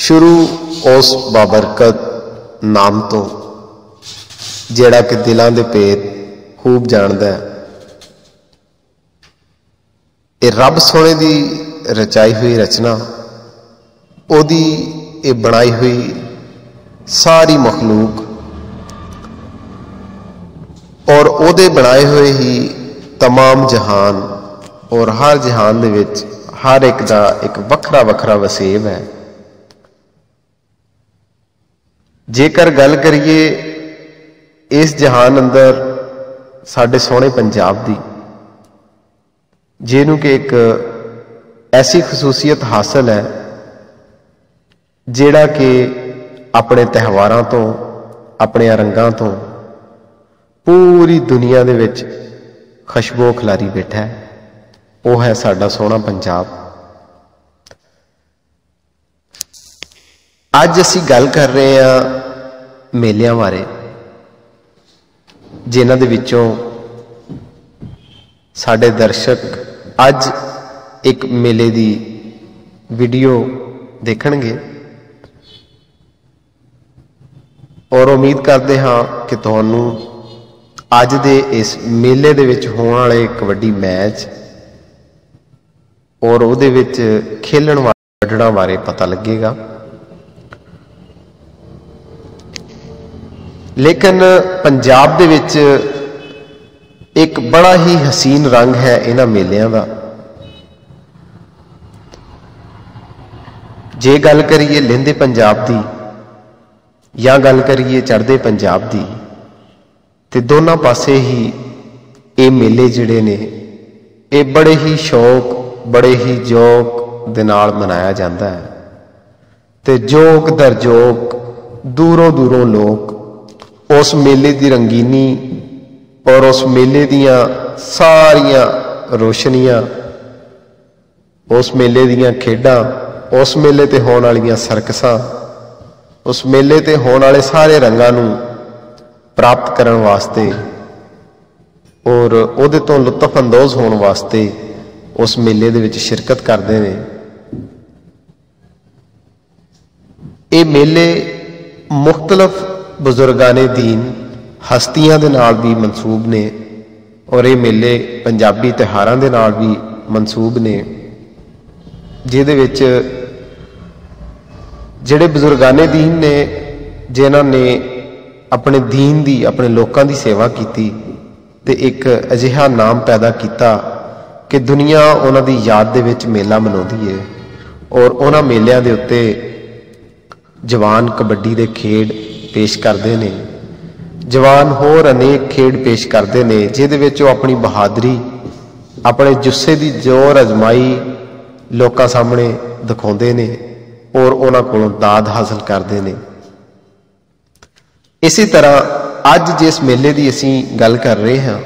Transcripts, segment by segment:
शुरू उस बाबरकत नाम तो जिहड़ा कि दिलों के भेद खूब जानदा है। ये रब सोने की रचाई हुई रचना, ओदी ये बनाई हुई सारी मखलूक और ओदे बनाए हुए ही तमाम जहान और हर जहान दे विच हर एक दा एक वखरा वखरा वसेब है। जेकर गल करिए इस जहान अंदर साडे सोहने पंजाब दी, जिन्हों कि एक ऐसी खसूसियत हासिल है जिहड़ा कि अपने त्यौहारां तो अपने रंगां तो पूरी दुनिया दे विच खुशबू खिलारी बैठा है। वो है साडा सोहना पंजाब। अज असी गल कर रहे हैं मेलियां बारे, जिन्हां दे विचों साडे दर्शक अज एक मेले की वीडियो देखणगे और उम्मीद करते हाँ कि तुहानूं अज दे इस मेले दे विच होने वाले कबड्डी मैच और उहदे विच खेलण वाले खिडारियां बारे पता लगेगा। लेकिन पंजाब दे विच एक बड़ा ही हसीन रंग है इन्हां मेलियां दा। जे गल करिए लहिंदे पंजाब दी या गल करिए चढ़दे पंजाब दी, ते दोनों पासे ही ये मेले जिहड़े ने ये बड़े ही शौक बड़े ही जोक दे नाल मनाया जाता है। ते जोक दर जोक दूरों दूरों लोग उस मेले की रंगीनी और उस मेले दियां सारियां रोशनियां, उस मेले दियां खेडां, उस मेले ते होने वालियां सर्कसां, उस मेले ते होने वाले सारे रंगां नूं प्राप्त करन वास्ते और उहदे तो लुत्फ अंदोज होने वास्ते उस मेले दे विच शिरकत करते हैं। ये मेले मुख्तलिफ बुजुर्गाने दीन हस्तियां दे नाल भी मनसूब ने और ये मेले पंजाबी त्योहारां दे नाल भी मनसूब ने, जिहदे विच जिहड़े बुजुर्गाने दीन ने जिन्हां ने अपने दीन दी अपने लोकां दी सेवा की ते एक अजिहा नाम पैदा किया कि दुनिया उन्हां दी याद दे विच मेला मनाउंदी है और उन्हां मेलियां दे उत्ते जवान कबड्डी दे खेड पेश करते हैं। जवान होर अनेक खेड पेश करते हैं जिहदे विच वो अपनी बहादरी अपने जुस्से की जोर अजमाई लोकां सामने दिखाउंदे ने और उन्हां कोलों दाद हासिल करते हैं। इसी तरह अज जिस मेले की असी गल कर रहे हैं,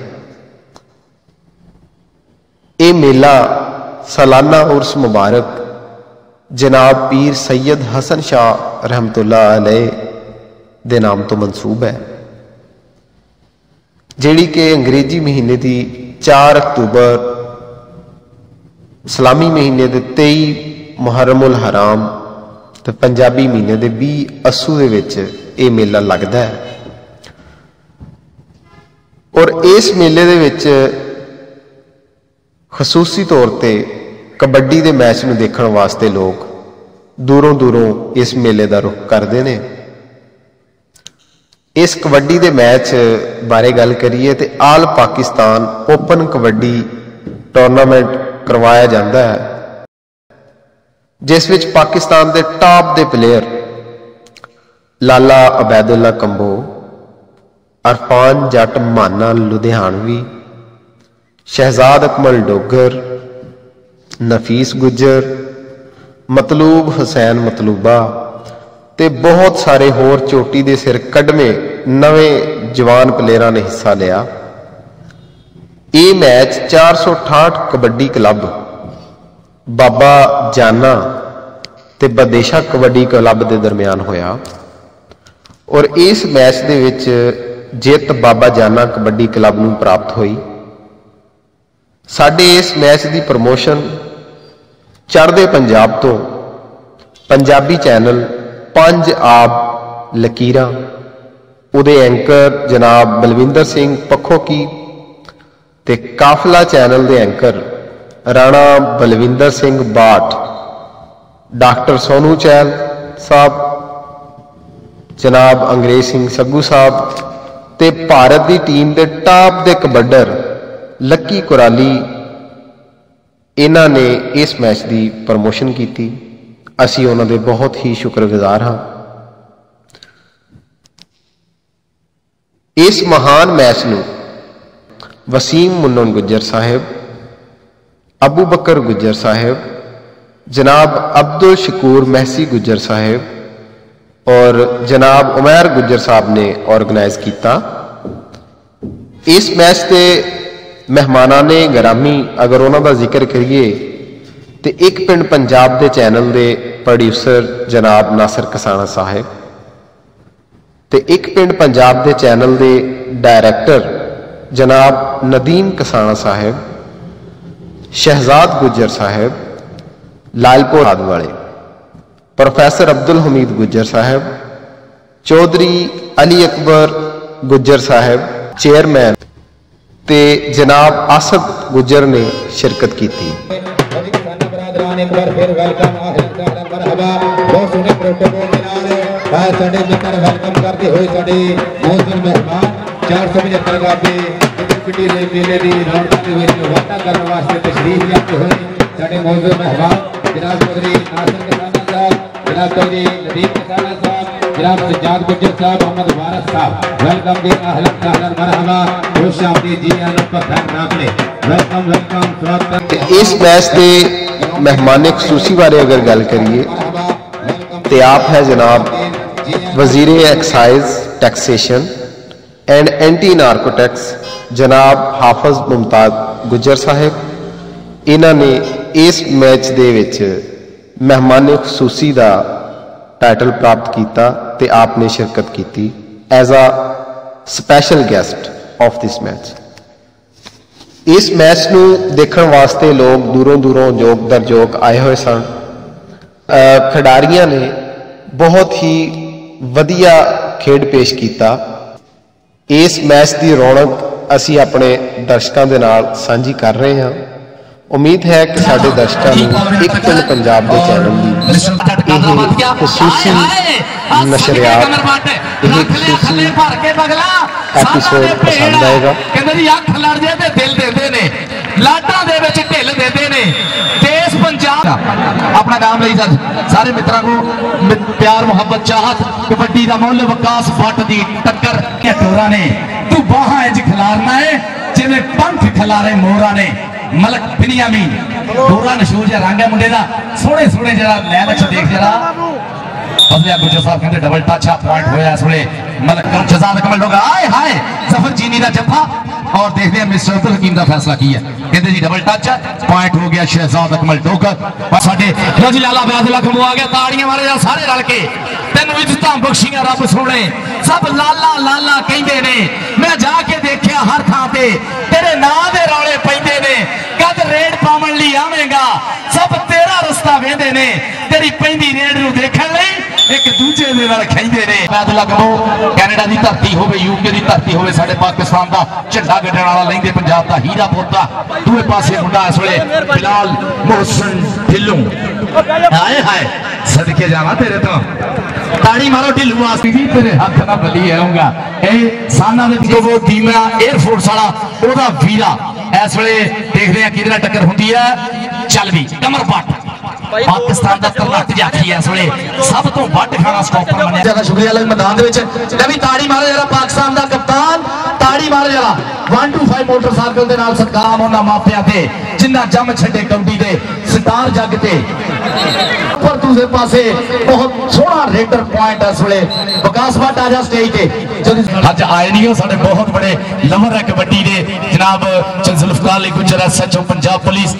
ये मेला सालाना उर्स मुबारक जनाब पीर सैयद हसन शाह रहमतुल्लाह अलैह दे नाम तो मनसूब है, जिहड़ी कि अंग्रेजी महीने की 4 अक्तूबर इस्लामी महीने के 23 मुहर्रमुल हराम तो पंजाबी महीने के 20 अस्सू दे विच ये मेला लगता है। और इस मेले दे विच खसूसी तौर पर कबड्डी के मैच में देखने वास्ते लोग दूरों दूरों इस मेले का रुख करते हैं। इस कबड्डी के मैच बारे गल करिए तो आल पाकिस्तान ओपन कबड्डी टूरनामेंट करवाया जाता है, जिस विच पाकिस्तान के टॉप के प्लेयर लाला अबैदुल्ला कंबो, अरफान जट माना लुधियानवी, शहजाद अकमल डोगर, नफीस गुजर, मतलूब हुसैन मतलूबा ते बहुत सारे होर चोटी दे सिर कढ़मे नवे जवान प्लेयरां ने हिस्सा लिया। ये मैच 468 कबड्डी क्लब बाबा जाना ते बदेशा कबड्डी क्लब के दरमियान होया और इस मैच दे विच जित बाबा जाना कबड्डी क्लब नूं प्राप्त हुई। साडे इस मैच की प्रमोशन चढ़दे पंजाब तो पंजाबी चैनल पंज आप लकीरां उहदे एंकर जनाब बलविंदर सिंह पखोकी ते काफला चैनल के एंकर राणा बलविंदर सिंह बाट, डॉक्टर सोनू चैल साहब, जनाब अंग्रेज सिंह सग्गू साहब ते भारत की टीम के टॉप के कबड्डर लक्की कुराली, इन्हां ने इस मैच की प्रमोशन की। असी उन्हां दे बहुत ही शुक्रगुजार हाँ। इस महान मैच नूं वसीम मुन्नन गुज्जर साहिब, अबू बकर गुज्जर साहिब, जनाब अब्दुल शकूर महसी गुज्जर साहिब और जनाब उमैर गुज्जर साहब ने ऑर्गेनाइज किया। इस मैच के मेहमाना ने ग्रामी अगर उन्हों जिक्र करिए तो एक पिंड पंजाब के चैनल के प्रोड्यूसर जनाब नासिर कसाना साहिब ते एक पिंड पंजाब के चैनल के डायरैक्टर जनाब नदीम कसाना साहिब, शहजाद गुज्जर साहिब, लालपुर वाले प्रोफैसर अब्दुल हमीद गुज्जर साहिब, चौधरी अली अकबर गुज्जर साहिब चेयरमैन ते जनाब आसद गुज्जर ने शिरकत की थी। एक बार फिर वेलकम बहुत सोहने प्रोटोकॉल के नाल साडे मित्र वेलकम करते हुए साडे मौजूद मेहमान 475 गाबे पिटी दे मेले दी रौनक दे विच वाधा करन वास्ते तशरीफ लियाते हुए साडे मौजूद मेहमान जनाब चौधरी नासिर कसाना साहब, जनाब चौधरी नदीम कसाना साहब, जनाब सज्जाद गुज्जर साहब, मोहम्मद वारस साहब, वेलकम जी, अहलन सहलन मरहबा, खुश आमदीद जी, खैर नाकले, वेलकम वेलकम स्वागत। इस मैच के मेहमान खसूसी बारे अगर गल करिए तो आप है जनाब वजीर excise taxation and anti narcotics जनाब हाफिज मुमताज गुज्जर साहिब। इन्हों ने इस मैच दे विच मेहमान खसूसी का टाइटल प्राप्त किया ते आपने शिरकत की as a special guest of this match. इस मैच को देखने वास्ते लोग दूरों दूरों जोक दर जोक आए हुए सन। खिडारियों ने बहुत ही वधिया खेड पेश किया। इस मैच की रौनक असी अपने दर्शकों के नाल साझी कर रहे हैं। उम्मीद है कि साडे दर्शकों को एक पिंड पंजाब के चैनल की खसूसी नशरियात खसूसी एपीसोड पसंद आएगा। अपना नाम ली सारे मित्रों को प्यार मोहब्बत चाहत कबड्डी का मुल विकास भट्ट की टक्कर टोरा ने तू बाहां इंज खिलारना है जिवें पंख खिलारे मोरा ने। मलक बिनियामीन टोरा नशूर जहा रंग है मुंडे का सोहने सोहने जरा लैन अच्छा देख जरा फजलिया गुज्जर साहब कहते डबल टच पॉइंट होया इस वे मलक जजाद कमल लोग आए हाय जफर चीनी का जफा और देखते हैं मिस्टर अब्दुल हकीम का फैसला की है। कहते जी डबल टच पॉइंट हो गया शहजाद अकमल डोकर साडे रजी लाला बैदुल्ला खंबू आ गया। ताड़ियां मारे सारे रल के तेन इज्जतां बख्शियां रब सोने सब लाला लाला कहंदे ने। मैं जाके देखिया हर थां ते तेरे नां दे रौले पैंदे ने कद रेड पावन लई आवेगा सब तेरा रस्ता वेंदे ने तेरी पैंदी रेड नूं देखण लई एक दूजे दे नाल खैंदे ने। बैदुल्ला खंबू कैनेडा की धरती होवे यूके की धरती होवे साडे पाकिस्तान का झंडा गड्ढण वाला लैंदे पंजाब का हीरा पोता दूए पासे मुंडा इस वेले बिलाल मोहसन ढिल्लों हाय हाय सदके जावा तेरे तो ताड़ी मारो ढिल्लू आस्ती भी तेरे हाथ ना बली आऊंगा ए साना दे वो धीमा एयरफोर्स वाला ओदा वीरा इस वेले देखदे आ किहदे नाल टक्कर हुंदी है। चल भी कमर पट पाकिस्तान का तरनट जाती है इस वे सब तो वध खाना स्टॉपर मनिया ज्यादा शुक्रिया लग मैदान भी ताड़ी मारो जरा पाकिस्तान का कप्तान ताड़ी मारो जरा 125 मोटरसाइकिल के नाल सत्कार उन्होंने मापिया थे जिन्ना जम छे कबड्डी के सितार जग से पर दूसरे पासे बहुत सोहना रेडर पॉइंट इस वे विकास भट्ट आजा स्टेज पे अज आए नहीं हो साडे बहुत बड़े लवर है कबड्डी के जनाब जुल्फकार अली गुज्जर SHO पंजाब पुलिस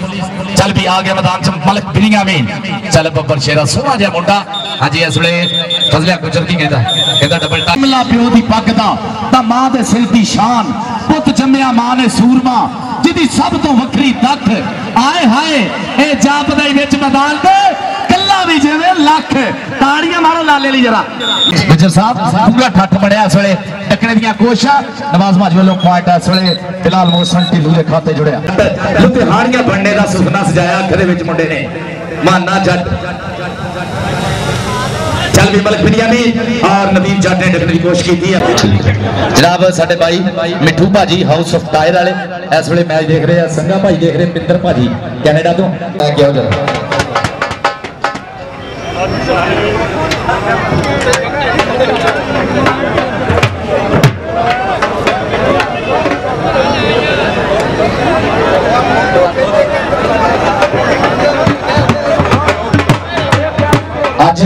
चल भी आ गया मैदान च मलक बिनियामीन चल बब्बर शेरा सोहना जिहा मुंडा हाँ जी इस वे फजलिया गुज्जर की कहता डबल टमला प्यो की पग दा मां दे सिर की शान पुत जम्मिया मां ने सूरमा जिदी सब तो वखरी तक आए हाय ए जापदा विच मैदान ते कल्ला भी जिवें लख ताड़ियां मारो लाले ली जरा गुजर साहब पूरा ठठ बढ़िया इस वे टकरे दी कोशिशां नवाज माजी वालों पॉइंट इस वे फिलहाल मोहसन ढिल्लू के खाते जुड़िया लुधियाणियां बनने का सुपना सजाया घर विच मुंडे ने माना जट चल भी मलक बिनियामी और नवीन जट ने डकने की कोशिश की है जनाब साडे भाई मिठू भाजी हाउस ऑफ टायर वाले इस वे मैच देख रहे हैं संगा भाई देख रहे पिंदर भाजी कैनेडा तो क्या जरा आज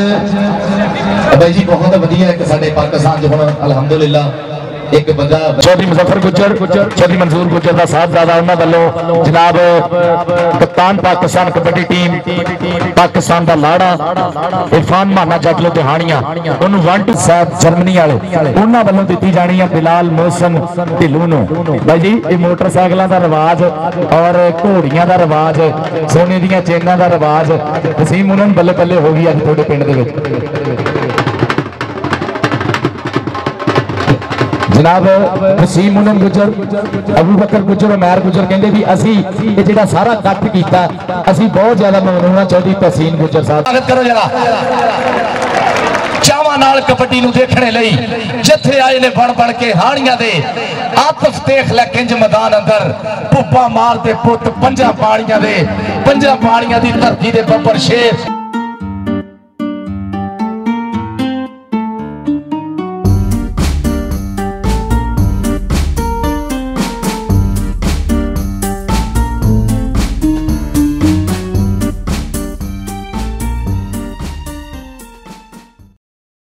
भाई जी बहुत वधिया एक साडे पाकिस्तान जो हुण अलहमदुलिल्लाह एक बंदा चौधरी मुजफ्फर गुज्जर चौधरी मंजूर गुज्जर का साहबजादा उन्हां वल्लों जनाब कप्तान पाकिस्तान कबड्डी टीम पाकिस्तान का लाड़ा इरफान माना जट लुधियाणियां उन्होंने 1-2 साहब जर्मनी वाले उन्हां वल्लों दी जानी है बिलाल मोहसन ढिल्लू नूं भाई जी ये मोटरसाइकिलों का रिवाज और घोड़ियां का रिवाज सोने दी चेनां का रिवाज वसीम उन्होंने बल्ले बल्ले हो गई अज थोड़े पिंड दे विच जनाब वसीम मुनम गुजर अबू बकर गुजर उमैर गुजर कहते भी असी ये जिहड़ा सारा कट कीता असी बहुत ज्यादा ममनून चौधरी तहसीन गुजर साहब स्वागत करो जरा चावां नाल कबड्डी नूं देखने लई जिथे आए ने बण बण के हाणियां दे आतफ देख लै किंज मैदान अंदर भुब्बा मार दे पुत पंजा पाणियां दी धरती दे बब्बर शेर